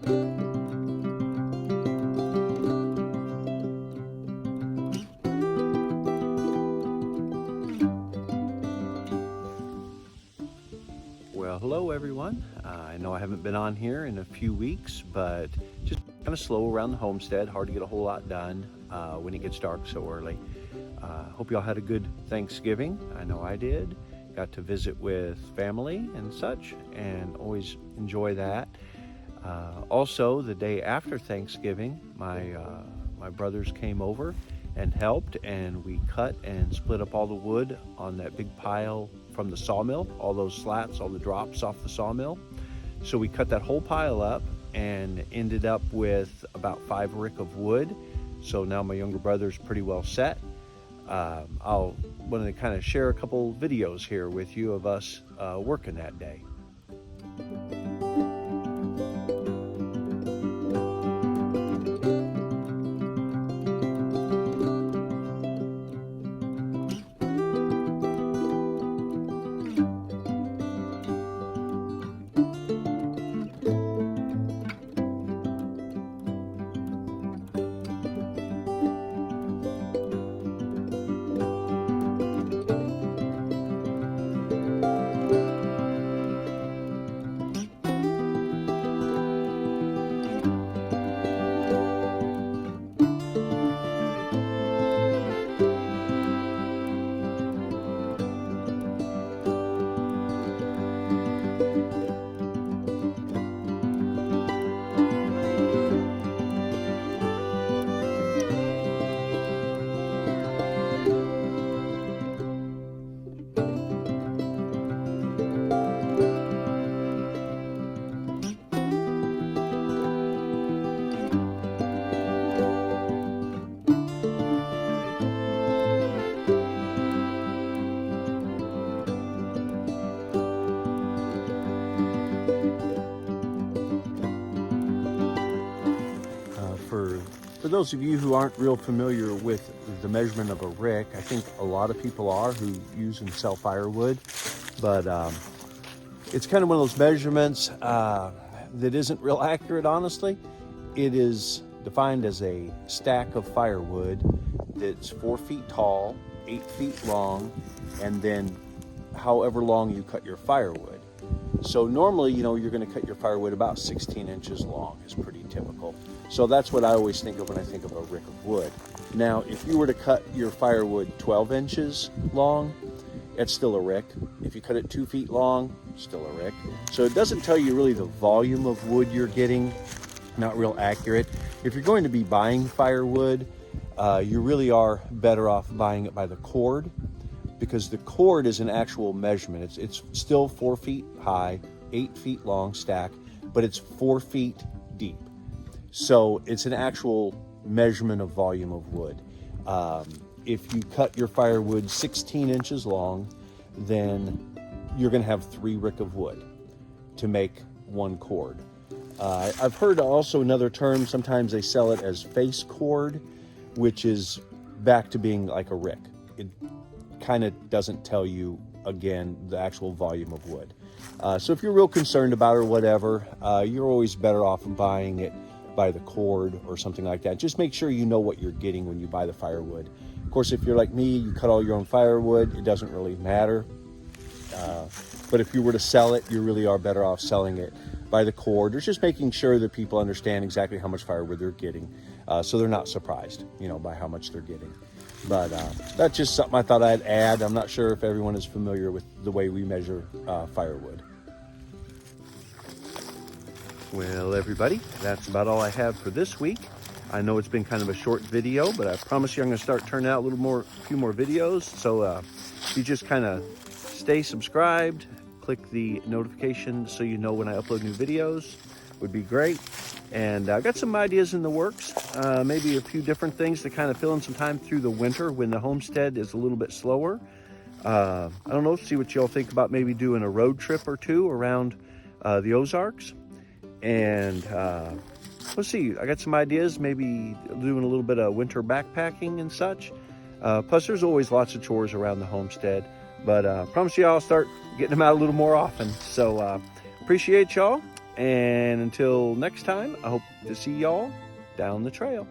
Well, hello everyone. I know I haven't been on here in a few weeks, but just kind of slow around the homestead. Hard to get a whole lot done when it gets dark so early. Hope y'all had a good Thanksgiving. I know I did. Got to visit with family and such, and always enjoy that. Also, the day after Thanksgiving, my brothers came over and helped, and we cut and split up all the wood on that big pile from the sawmill, all those slats, all the drops off the sawmill. So we cut that whole pile up and ended up with about 5 rick of wood. So now my younger brother's pretty well set. I'll want to kind of share a couple videos here with you of us working that day. For those of you who aren't real familiar with the measurement of a rick, I think a lot of people are who use and sell firewood, but it's kind of one of those measurements that isn't real accurate, honestly. It is defined as a stack of firewood that's 4 feet tall, 8 feet long, and then however long you cut your firewood. So normally, you know, you're going to cut your firewood about 16 inches long is pretty typical. So that's what I always think of when I think of a rick of wood. Now, if you were to cut your firewood 12 inches long, it's still a rick. If you cut it 2 feet long, still a rick. So it doesn't tell you really the volume of wood you're getting, not real accurate. If you're going to be buying firewood, you really are better off buying it by the cord, because the cord is an actual measurement. It's still 4 feet high, 8 feet long stack, but it's 4 feet deep. So it's an actual measurement of volume of wood. If you cut your firewood 16 inches long, then you're gonna have 3 rick of wood to make 1 cord. I've heard also another term, sometimes they sell it as face cord, which is back to being like a rick. It kind of doesn't tell you, again, the actual volume of wood. So if you're real concerned about it or whatever, you're always better off buying it by the cord or something like that. Just make sure you know what you're getting when you buy the firewood. Of course, if you're like me, you cut all your own firewood, it doesn't really matter. But if you were to sell it, you really are better off selling it by the cord, or just making sure that people understand exactly how much firewood they're getting, so they're not surprised, you know, by how much they're getting. But that's just something I thought I'd add. I'm not sure if everyone is familiar with the way we measure firewood. Well, everybody, that's about all I have for this week. I know it's been kind of a short video, but I promise you I'm going to start turning out a few more videos. So if you just kind of stay subscribed, click the notification so you know when I upload new videos, would be great. And I got some ideas in the works, maybe a few different things to kind of fill in some time through the winter when the homestead is a little bit slower. I don't know, see what y'all think about maybe doing a road trip or two around the Ozarks. And let's see, I got some ideas, maybe doing a little bit of winter backpacking and such. Plus there's always lots of chores around the homestead, but promise you I'll start getting them out a little more often. So appreciate y'all, And until next time, I hope to see y'all down the trail.